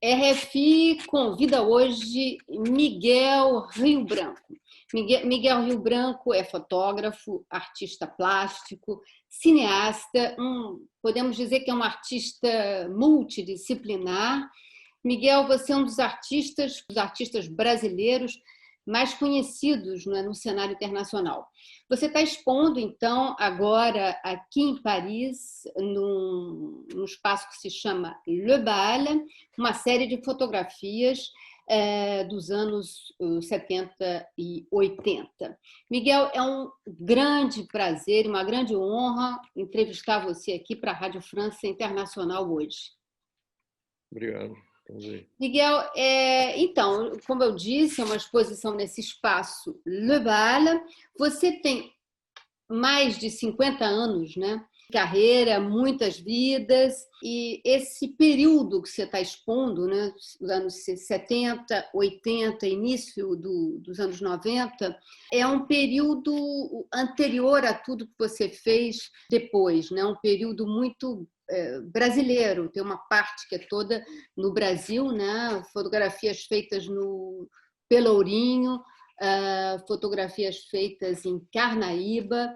RFI convida hoje Miguel Rio Branco. Miguel Rio Branco é fotógrafo, artista plástico, cineasta, podemos dizer que é um artista multidisciplinar. Miguel, você é um dos artistas brasileiros mais conhecidos, não é, no cenário internacional. Você está expondo, então, agora aqui em Paris, num espaço que se chama Le Bal, uma série de fotografias dos anos 70 e 80. Miguel, é um grande prazer, uma grande honra entrevistar você aqui para a Rádio França Internacional hoje. Obrigado. Miguel, então, como eu disse, é uma exposição nesse espaço Le Bal. Você tem mais de 50 anos, né? Carreira, muitas vidas, e esse período que você está expondo, né, os anos 70, 80, início dos anos 90, é um período anterior a tudo que você fez depois, né? Um período muito brasileiro, tem uma parte que é toda no Brasil, né? Fotografias feitas no Pelourinho, fotografias feitas em Carnaíba,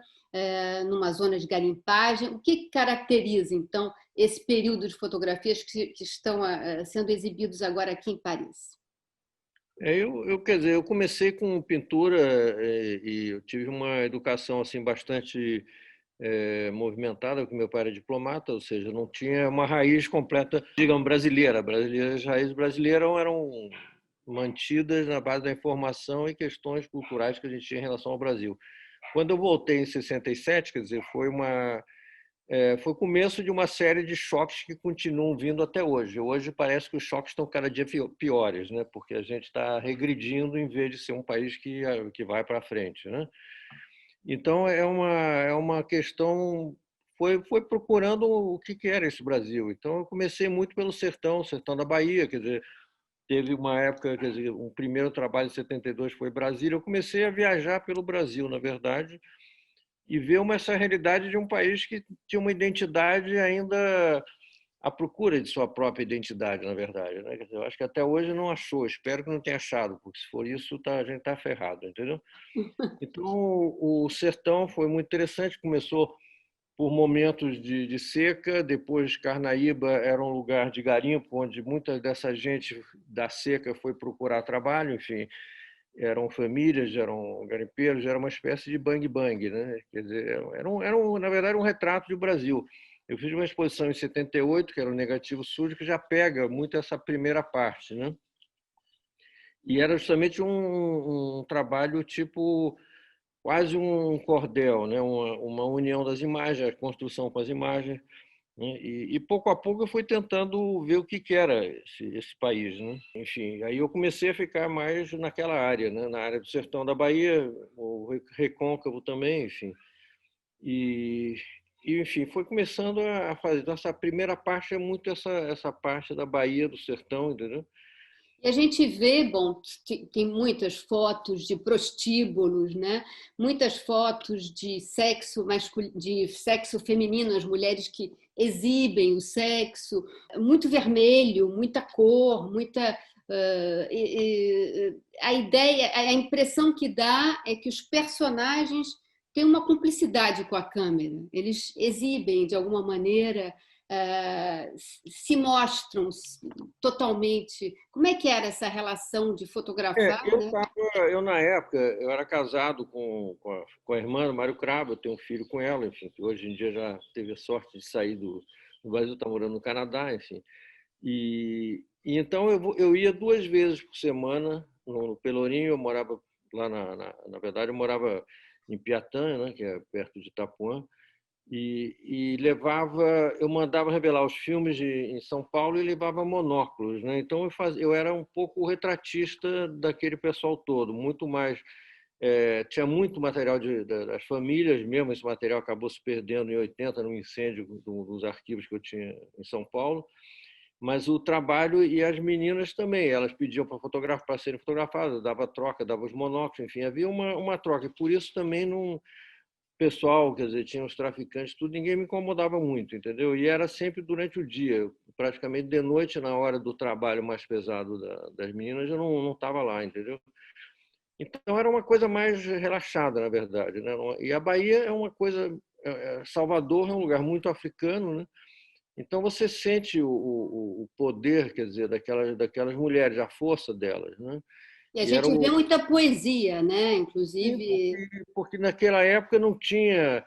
numa zona de garimpagem. O que caracteriza, então, esse período de fotografias que estão sendo exibidos agora aqui em Paris? Quer dizer, eu comecei com pintura e eu tive uma educação assim bastante movimentada, porque meu pai era diplomata, ou seja, não tinha uma raiz completa, digamos, brasileira. As raízes brasileiras eram mantidas na base da informação e questões culturais que a gente tinha em relação ao Brasil. Quando eu voltei em 67, quer dizer, foi o começo de uma série de choques que continuam vindo até hoje. Hoje parece que os choques estão cada dia piores, né? Porque a gente está regredindo em vez de ser um país que vai para frente, né? Então, é uma questão... Foi procurando o que era esse Brasil. Então, eu comecei muito pelo sertão da Bahia, quer dizer, teve uma época, quer dizer, um primeiro trabalho em 72 foi Brasília. Eu comecei a viajar pelo Brasil, na verdade, e ver essa realidade de um país que tinha uma identidade ainda à procura de sua própria identidade, na verdade, né? Eu acho que até hoje não achou, espero que não tenha achado, porque se for isso, a gente está ferrado, entendeu? Então, o sertão foi muito interessante, começou por momentos de seca, depois Carnaíba era um lugar de garimpo, onde muita dessa gente da seca foi procurar trabalho, enfim, eram famílias, eram garimpeiros, era uma espécie de bang-bang, né? Quer dizer, na verdade, um retrato do Brasil. Eu fiz uma exposição em 78, que era o Negativo Sujo, que já pega muito essa primeira parte, né? E era justamente um trabalho tipo quase um cordel, né? Uma união das imagens, a construção com as imagens, né? E pouco a pouco eu fui tentando ver o que era esse país, né? Enfim, aí eu comecei a ficar mais naquela área, né? Na área do sertão da Bahia, o Recôncavo também, enfim. Enfim, foi começando a fazer. Então, essa primeira parte é muito essa parte da Bahia, do sertão, entendeu? E a gente vê, bom, tem muitas fotos de prostíbulos, né? Muitas fotos de de sexo feminino, as mulheres que exibem o sexo, muito vermelho, muita cor, muita. A ideia, a impressão que dá é que os personagens têm uma cumplicidade com a câmera, eles exibem de alguma maneira, se mostram totalmente. Como é que era essa relação de fotografar, né? Na época, eu era casado com a irmã Mário Cravo, eu tenho um filho com ela, enfim, que hoje em dia já teve a sorte de sair do Brasil, está morando no Canadá, enfim. E então eu ia 2 vezes por semana no Pelourinho, eu morava lá, na verdade, eu morava em Piatã, né, que é perto de Itapuã, e eu mandava revelar os filmes em São Paulo e levava monóculos, né? Então eu era um pouco o retratista daquele pessoal todo, muito mais tinha muito material das famílias mesmo, esse material acabou se perdendo em 80 no incêndio dos arquivos que eu tinha em São Paulo, mas o trabalho e as meninas também, elas pediam para serem fotografadas, dava troca, dava os monóculos, enfim, havia uma troca, e por isso também não pessoal, quer dizer, tinha os traficantes, tudo, ninguém me incomodava muito, entendeu? E era sempre durante o dia. praticamente de noite, na hora do trabalho mais pesado das meninas, eu não estava lá, entendeu? Então era uma coisa mais relaxada, na verdade, né? E a Bahia é uma coisa, Salvador é um lugar muito africano, né? Então você sente o poder, quer dizer, daquelas mulheres, a força delas, né? E a E era gente vê o, muita poesia, né? sim, Inclusive, porque naquela época não tinha,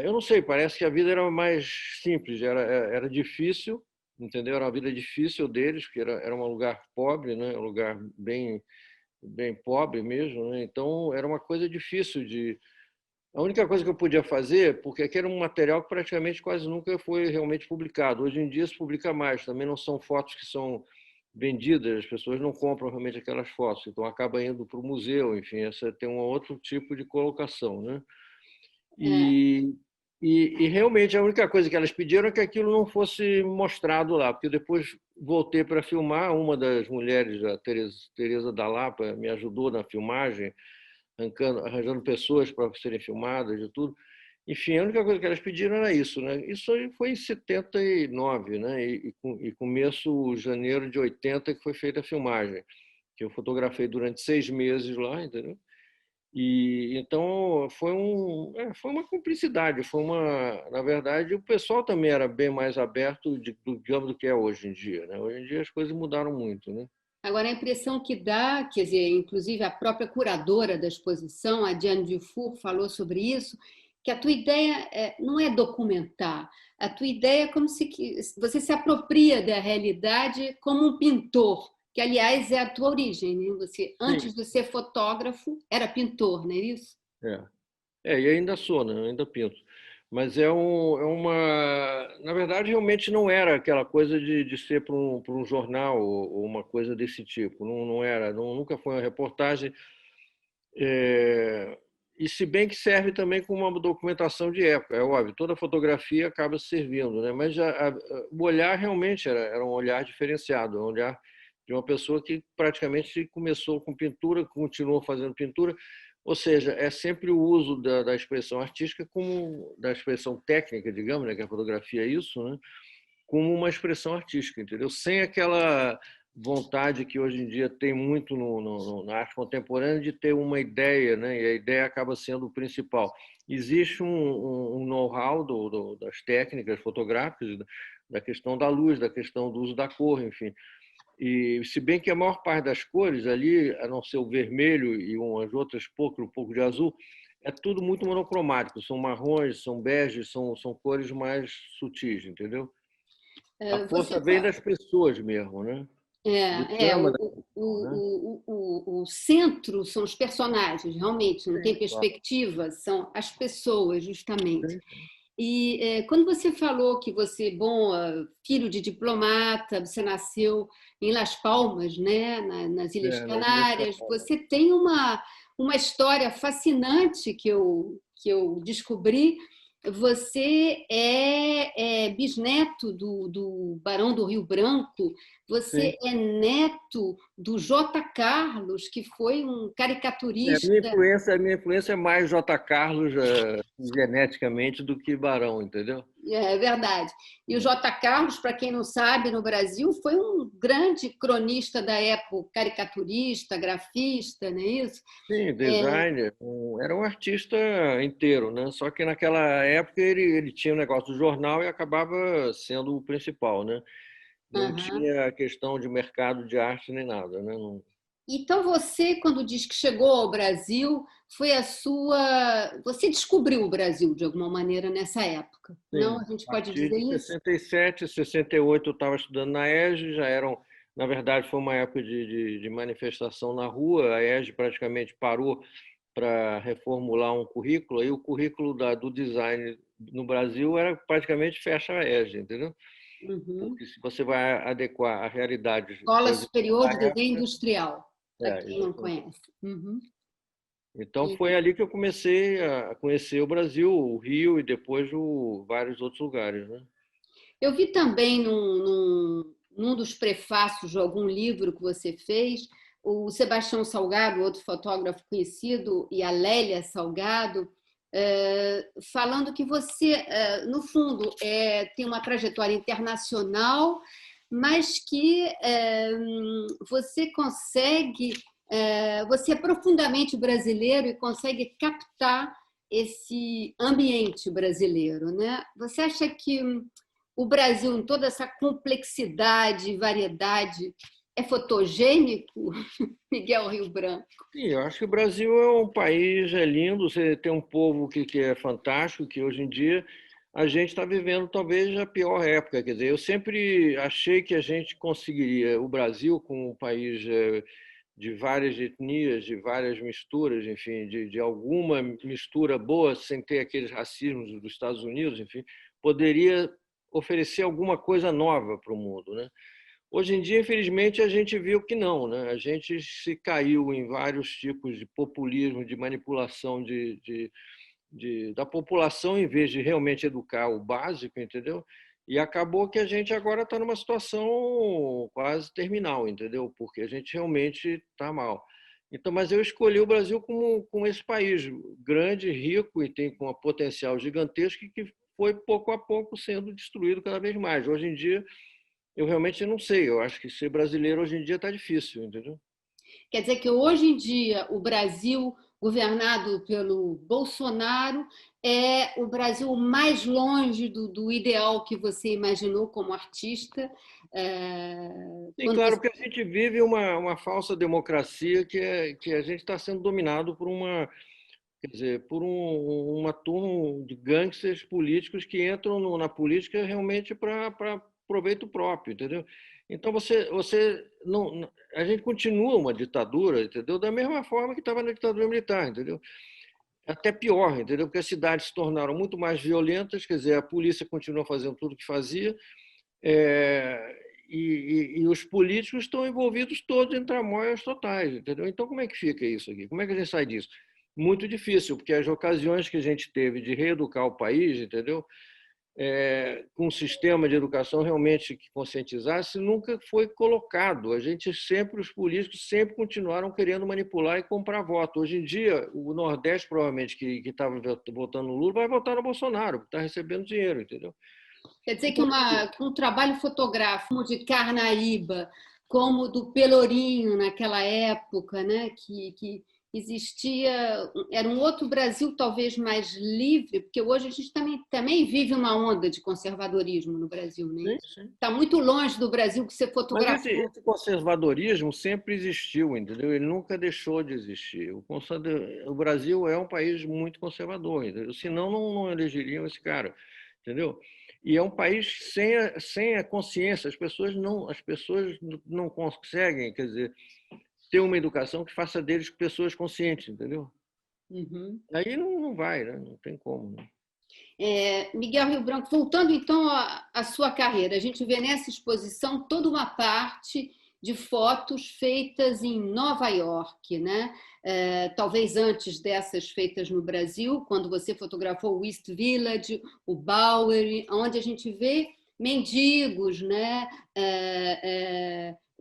eu não sei, parece que a vida era mais simples, era difícil, entendeu? Era uma vida difícil deles, porque era um lugar pobre, né? Um lugar bem pobre mesmo, né? Então era uma coisa difícil de. A única coisa que eu podia fazer, porque aquele era um material que praticamente quase nunca foi realmente publicado. Hoje em dia se publica mais, também não são fotos que são vendidas, as pessoas não compram realmente aquelas fotos, então acaba indo para o museu, enfim, essa tem um outro tipo de colocação, né? é, E, e realmente a única coisa que elas pediram é que aquilo não fosse mostrado lá, porque depois voltei para filmar, uma das mulheres, a Teresa da Lapa, me ajudou na filmagem, arranjando pessoas para serem filmadas e tudo. Enfim, a única coisa que elas pediram era isso, né? Isso aí foi em 79, né? E começo de janeiro de 80 que foi feita a filmagem, que eu fotografei durante 6 meses lá, entendeu? E então foi uma cumplicidade, na verdade, o pessoal também era bem mais aberto, digamos, do que é hoje em dia, né? Hoje em dia as coisas mudaram muito, né? agora a impressão que dá, quer dizer, inclusive a própria curadora da exposição, a Diane Dufour, falou sobre isso, que a tua ideia não é documentar, a tua ideia é como se você se apropria da realidade como um pintor, que aliás é a tua origem, né? Você, Sim. antes de ser fotógrafo, era pintor, não é isso? É. E ainda sou, né? Eu ainda pinto. Mas na verdade, realmente não era aquela coisa de ser para um jornal ou uma coisa desse tipo. Não era, nunca foi uma reportagem. É, e se bem que serve também como uma documentação de época, é óbvio, toda fotografia acaba servindo, né? Mas o olhar realmente era um olhar diferenciado, um olhar de uma pessoa que praticamente começou com pintura, continuou fazendo pintura, ou seja, é sempre o uso da expressão artística como da expressão técnica, digamos, né, que a fotografia é isso, né, como uma expressão artística, entendeu? Sem aquela vontade que hoje em dia tem muito na arte contemporânea de ter uma ideia, né? E a ideia acaba sendo o principal. Existe um know-how das técnicas fotográficas, da questão da luz, da questão do uso da cor, enfim. E se bem que a maior parte das cores ali, a não ser o vermelho e umas outras um pouco de azul, é tudo muito monocromático. São marrons, são beges, são cores mais sutis, entendeu? A Você força vem das pessoas mesmo, né? Do drama da questão, né? o centro são os personagens, realmente, não tem Sim, claro. perspectiva, são as pessoas, justamente. Sim, E quando você falou que você, bom, filho de diplomata, você nasceu em Las Palmas, né, nas Ilhas nas Ilhas Canárias, Canárias. você tem uma história fascinante que eu descobri. Você é bisneto do Barão do Rio Branco, você Sim. é neto do J. Carlos, que foi um caricaturista. A minha influência é mais J. Carlos geneticamente do que Barão, entendeu? É verdade. E o J. Carlos, para quem não sabe, no Brasil, foi um grande cronista da época, caricaturista, grafista, não é isso? Sim, É, designer, era um artista inteiro, né? Só que naquela época ele tinha o negócio do jornal e acabava sendo o principal, né? Não aham. tinha questão de mercado de arte nem nada, né? Não, Então você, quando diz que chegou ao Brasil, foi a sua. Você descobriu o Brasil de alguma maneira nessa época? Não? sim, A gente a pode partir dizer de isso? 67, 68 eu estava estudando na ESG, já eram, na verdade, foi uma época de manifestação na rua, a ESG praticamente parou para reformular um currículo, aí o currículo do design no Brasil era praticamente fecha a ESG, entendeu? Uhum. Porque se você vai adequar a realidade, Escola por exemplo, Superior da de Desenho época, Industrial, para quem não exatamente. conhece. Uhum. Então foi ali que eu comecei a conhecer o Brasil, o Rio e depois vários outros lugares, né? Eu vi também num dos prefácios de algum livro que você fez, o Sebastião Salgado, outro fotógrafo conhecido, e a Lélia Salgado, falando que você, no fundo, tem uma trajetória internacional, mas que você consegue, você é profundamente brasileiro e consegue captar esse ambiente brasileiro, né? Você acha que o Brasil, em toda essa complexidade e variedade, é fotogênico, Miguel Rio Branco? Sim, eu acho que o Brasil é um país lindo, você tem um povo que é fantástico, que hoje em dia a gente está vivendo talvez a pior época. Quer dizer, eu sempre achei que a gente conseguiria, o Brasil, como um país de várias etnias, de várias misturas, enfim, de alguma mistura boa, sem ter aqueles racismos dos Estados Unidos, enfim, poderia oferecer alguma coisa nova para o mundo, né? Hoje em dia, infelizmente, a gente viu que não, né? A gente se caiu em vários tipos de populismo, de manipulação da população, em vez de realmente educar o básico, entendeu? E acabou que a gente agora está numa situação quase terminal, entendeu? Porque a gente realmente está mal. Então, mas eu escolhi o Brasil como esse país grande, rico e tem com um potencial gigantesco que foi pouco a pouco sendo destruído cada vez mais. Hoje em dia eu realmente não sei. Eu acho que ser brasileiro hoje em dia está difícil, entendeu? Quer dizer que hoje em dia o Brasil, governado pelo Bolsonaro, é o Brasil mais longe do ideal que você imaginou como artista. E Quando claro, você... porque a gente vive uma falsa democracia que a gente está sendo dominado por quer dizer, por uma turma de gangsters políticos que entram na política realmente para proveito próprio, entendeu? Então você não, a gente continua uma ditadura, entendeu? Da mesma forma que estava na ditadura militar, entendeu? Até pior, entendeu? Porque as cidades se tornaram muito mais violentas, quer dizer, a polícia continua fazendo tudo o que fazia, e os políticos estão envolvidos todos em tramóias totais, entendeu? Então, como é que fica isso aqui? Como é que a gente sai disso? Muito difícil, porque as ocasiões que a gente teve de reeducar o país, entendeu? Com um sistema de educação realmente que conscientizasse, nunca foi colocado. A gente sempre, os políticos sempre continuaram querendo manipular e comprar voto. Hoje em dia, o Nordeste, provavelmente, que estava votando no Lula, vai votar no Bolsonaro, que está recebendo dinheiro, entendeu? Quer dizer que Então, um trabalho fotográfico como de Carnaíba, como do Pelourinho naquela época, né, que existia, era um outro Brasil talvez mais livre, porque hoje a gente também vive uma onda de conservadorismo no Brasil, né? sim, sim. Está muito longe do Brasil que você Mas esse, fotografou. esse conservadorismo sempre existiu, entendeu? Ele nunca deixou de existir. O Brasil é um país muito conservador, entendeu? Senão não elegeriam esse cara, entendeu? E é um país sem a consciência. As pessoas não conseguem, quer dizer, ter uma educação que faça deles pessoas conscientes, entendeu? Uhum. Aí não vai, né? Não tem como, né? Miguel Rio Branco, voltando então à sua carreira, a gente vê nessa exposição toda uma parte de fotos feitas em Nova York, né? Talvez antes dessas feitas no Brasil, quando você fotografou o East Village, o Bowery, onde a gente vê mendigos, né?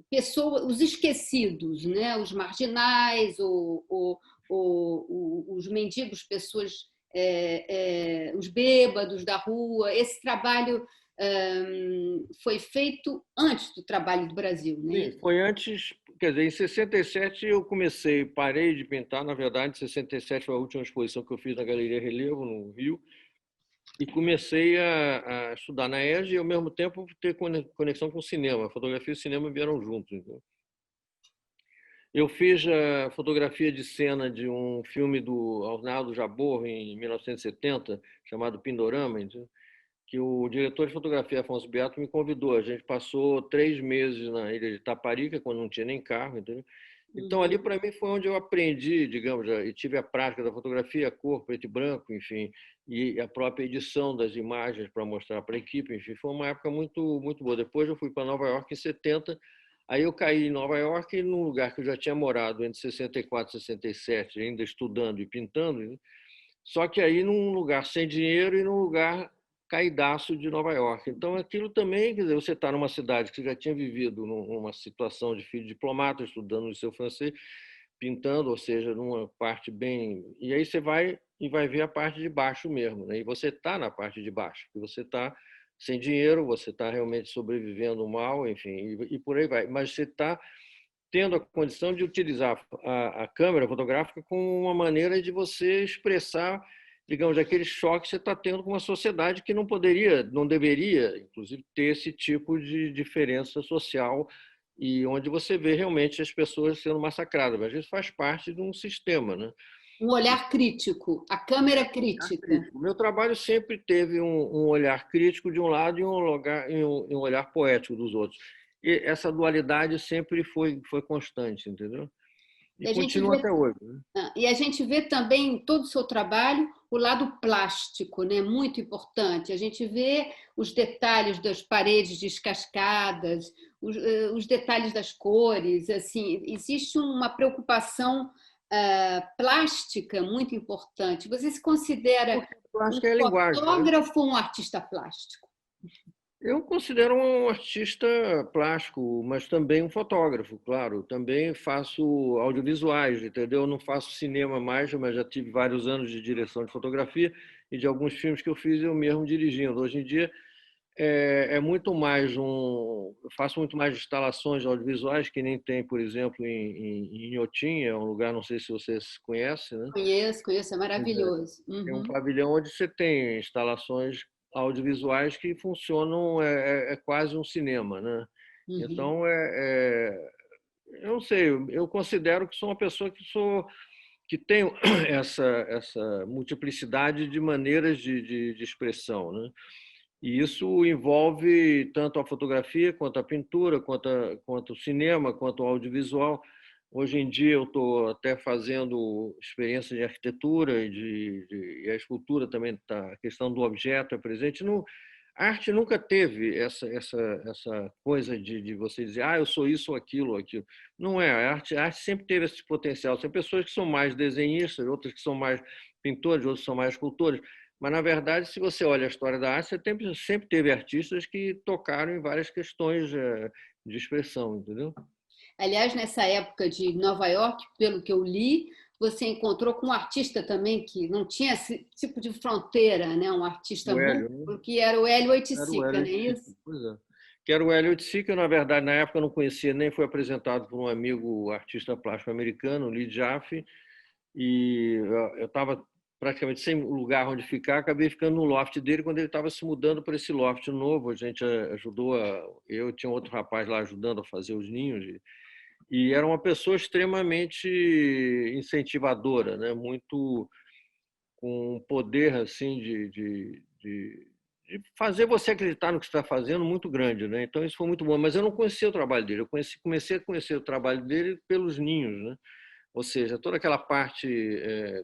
Pessoas, os esquecidos, né? Os marginais, os mendigos, pessoas os bêbados da rua. Esse trabalho foi feito antes do trabalho do Brasil, né? Sim, foi antes, quer dizer, em 67 eu comecei, parei de pintar, na verdade, em 67 foi a última exposição que eu fiz na Galeria Relevo, no Rio, e comecei a estudar na ESG e, ao mesmo tempo, ter conexão com o cinema. A fotografia e o cinema vieram juntos. Entendeu? Eu fiz a fotografia de cena de um filme do Arnaldo Jabor, em 1970, chamado Pindorama, entendeu? Que o diretor de fotografia, Afonso Beato, me convidou. A gente passou 3 meses na ilha de Taparica, quando não tinha nem carro, entendeu? Então, ali, Uhum. para mim, foi onde eu aprendi, digamos, e tive a prática da fotografia, cor, preto e branco, enfim, e a própria edição das imagens para mostrar para a equipe, enfim, foi uma época muito, muito boa. Depois eu fui para Nova York em 70, aí eu caí em Nova York, num lugar que eu já tinha morado entre 64 e 67, ainda estudando e pintando, né? Só que aí num lugar sem dinheiro e num lugar caidaço de Nova York. Então, aquilo também, quer dizer, você está numa cidade que você já tinha vivido numa situação de filho de diplomata, estudando no seu francês, pintando, ou seja, numa parte bem. E aí você vai e vai ver a parte de baixo mesmo, né? E você está na parte de baixo, porque você está sem dinheiro, você está realmente sobrevivendo mal, enfim, e por aí vai. Mas você está tendo a condição de utilizar a câmera fotográfica como uma maneira de você expressar, digamos, aquele choque que você está tendo com uma sociedade que não poderia, não deveria, inclusive, ter esse tipo de diferença social e onde você vê realmente as pessoas sendo massacradas. Mas isso faz parte de um sistema, né? Um olhar crítico, a câmera crítica. O meu trabalho sempre teve um olhar crítico de um lado e um olhar poético dos outros. E essa dualidade sempre foi constante, entendeu? E E a gente continua vê, até hoje, né? e a gente vê também em todo o seu trabalho o lado plástico, né? Muito importante. A gente vê os detalhes das paredes descascadas, os detalhes das cores. Assim, existe uma preocupação plástica muito importante. Você se considera Porque eu acho um que é a linguagem, né? fotógrafo ou um artista plástico? Eu considero um artista plástico, mas também um fotógrafo, claro. Também faço audiovisuais, entendeu? Eu não faço cinema mais, mas já tive vários anos de direção de fotografia e de alguns filmes que eu fiz eu mesmo dirigindo. Hoje em dia é muito mais eu faço muito mais instalações audiovisuais, que nem tem, por exemplo, em Inhotim, é um lugar, não sei se vocês conhecem, né? Conheço, conheço, é maravilhoso. Tem um Uhum, pavilhão onde você tem instalações audiovisuais que funcionam, é quase um cinema, né? uhum. Então, eu não sei, eu considero que sou uma pessoa que tem essa multiplicidade de maneiras de expressão, né? E isso envolve tanto a fotografia, quanto a pintura, quanto o cinema, quanto o audiovisual. Hoje em dia eu estou até fazendo experiência de arquitetura e a escultura também tá, a questão do objeto é presente. A arte nunca teve essa coisa de você dizer, eu sou isso ou aquilo ou aquilo. Não é, a arte sempre teve esse potencial. Tem pessoas que são mais desenhistas, outras que são mais pintores, outros são mais escultores. Mas, na verdade, se você olha a história da arte, você sempre teve artistas que tocaram em várias questões de expressão, entendeu? Aliás, nessa época de Nova York, pelo que eu li, você encontrou com um artista também que não tinha esse tipo de fronteira, né? Um artista O Hélio, né? múltiplo, que era o Hélio Era o Oiticica, Hélio não é Oiticica, isso? pois é. Que era o Hélio Oiticica, eu, na verdade, na época eu não conhecia, nem foi apresentado por um amigo artista plástico americano, Lee Jaffe, e eu estava praticamente sem lugar onde ficar, acabei ficando no loft dele quando ele estava se mudando para esse loft novo. A gente ajudou, eu tinha outro rapaz lá ajudando a fazer os ninhos, e era uma pessoa extremamente incentivadora, né? Muito com um poder assim de fazer você acreditar no que está fazendo muito grande, né? Então isso foi muito bom. Mas eu não conhecia o trabalho dele. Comecei a conhecer o trabalho dele pelos ninhos, né? Ou seja, toda aquela parte,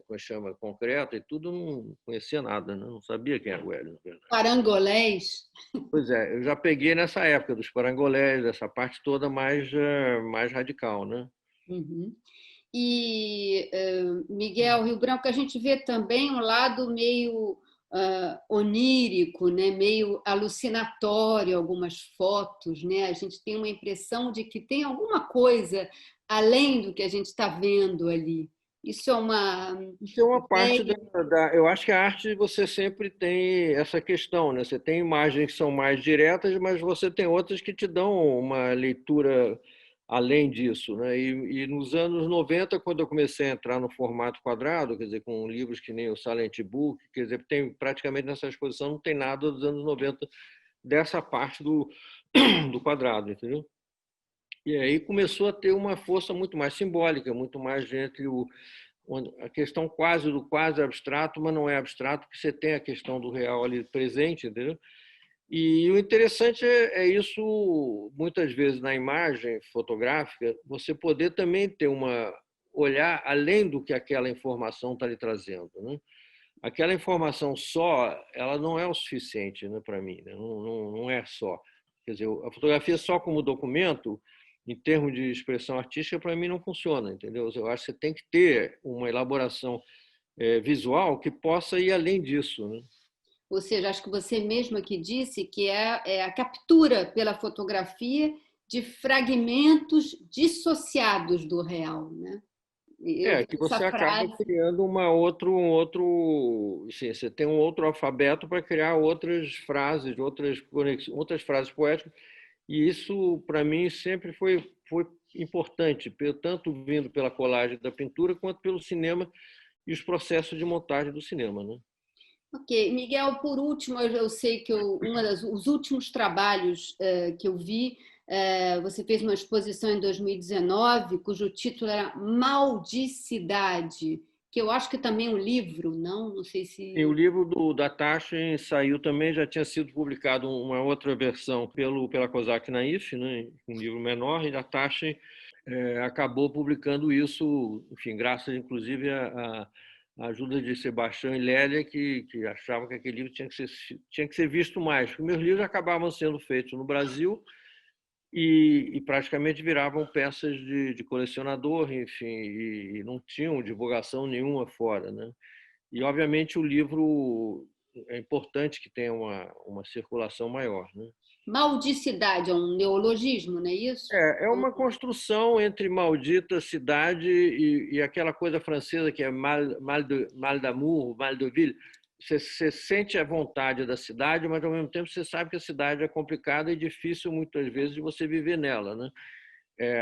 como chama, concreta e tudo, eu não conhecia nada, né? Não sabia quem era o Hélio, na verdade. Parangolés. Pois é, eu já peguei nessa época dos parangolés, dessa parte toda mais radical, né? Uhum. E Miguel Rio Branco, a gente vê também um lado meio onírico, né? Meio alucinatório, algumas fotos, né? A gente tem uma impressão de que tem alguma coisa além do que a gente está vendo ali. Isso é uma Isso é uma parte ideia. eu acho que a arte você sempre tem essa questão, né? Você tem imagens que são mais diretas, mas você tem outras que te dão uma leitura além disso, né? E nos anos 90, quando eu comecei a entrar no formato quadrado, quer dizer, com livros que nem o Silent Book, quer dizer, tem praticamente nessa exposição não tem nada dos anos 90 dessa parte do quadrado, entendeu? E aí começou a ter uma força muito mais simbólica, muito mais entre a questão quase do quase abstrato, mas não é abstrato, porque você tem a questão do real ali presente, entendeu? E o interessante é isso, muitas vezes na imagem fotográfica, você poder também ter olhar além do que aquela informação está lhe trazendo, né? Aquela informação só, ela não é o suficiente, né, para mim, né? Não é só. Quer dizer, a fotografia só como documento, em termos de expressão artística, para mim não funciona, entendeu? Eu acho que você tem que ter uma elaboração visual que possa ir além disso, né? Ou seja, acho que você mesmo aqui disse que é a captura pela fotografia de fragmentos dissociados do real, né? Eu vi Que essa você acaba frase. criando um outro, assim, você tem um outro alfabeto para criar outras frases, outras frases poéticas, e isso para mim sempre foi importante, tanto vindo pela colagem da pintura quanto pelo cinema e os processos de montagem do cinema, né? Ok, Miguel, por último, eu sei que os últimos trabalhos que eu vi, você fez uma exposição em 2019, cujo título era Maldicidade, que eu acho que também é um livro, não? Não sei E o se. livro da Taschen saiu também, já tinha sido publicado uma outra versão pela Kozak Naif, né, um livro menor, e a Taschen acabou publicando isso, enfim, graças inclusive à ajuda de Sebastião e Lélia, que achavam que aquele livro tinha que ser visto mais. Os meus livros acabavam sendo feitos no Brasil e praticamente viravam peças de colecionador, enfim, e não tinham divulgação nenhuma fora, né? E, obviamente, o livro é importante que tenha uma circulação maior, né? Maldicidade é um neologismo, não é isso? É uma construção entre maldita cidade e aquela coisa francesa que é mal d'amour, mal de ville. Você sente a vontade da cidade, mas ao mesmo tempo você sabe que a cidade é complicada e difícil muitas vezes de você viver nela, né?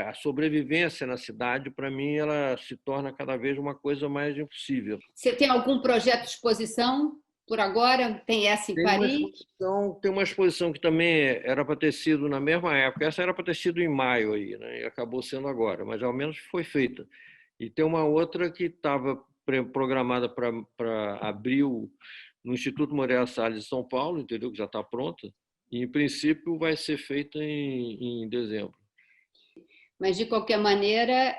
A sobrevivência na cidade, para mim, ela se torna cada vez uma coisa mais impossível. Você tem algum projeto de exposição por agora? Tem essa em Paris? Tem uma exposição que também era para ter sido na mesma época. Essa era para ter sido em maio aí, né? E acabou sendo agora, mas ao menos foi feita. E tem uma outra que estava programada para abril no Instituto Moreira Salles de São Paulo, entendeu? Que já está pronta. E, em princípio, vai ser feita em dezembro. Mas, de qualquer maneira,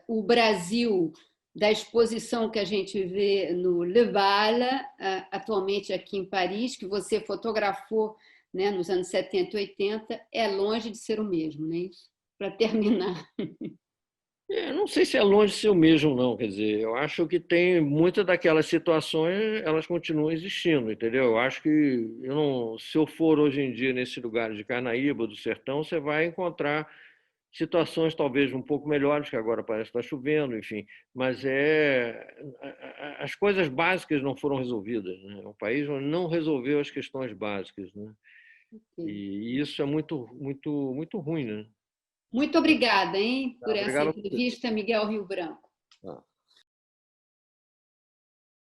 o Brasil, da exposição que a gente vê no Leval, atualmente aqui em Paris, que você fotografou, né, nos anos 70 e 80, é longe de ser o mesmo, não é isso? Para terminar. Não sei se é longe de ser o mesmo, não. Quer dizer, eu acho que tem muitas daquelas situações, elas continuam existindo, entendeu? Eu acho que se eu for hoje em dia nesse lugar de Carnaíba, do Sertão, você vai encontrar situações talvez um pouco melhores, que agora parece que está chovendo, enfim. Mas as coisas básicas não foram resolvidas, né? O país não resolveu as questões básicas, né? E isso é muito, muito, muito ruim, né? Muito obrigada, hein, por essa Obrigado a você. entrevista, Miguel Rio Branco. Tá.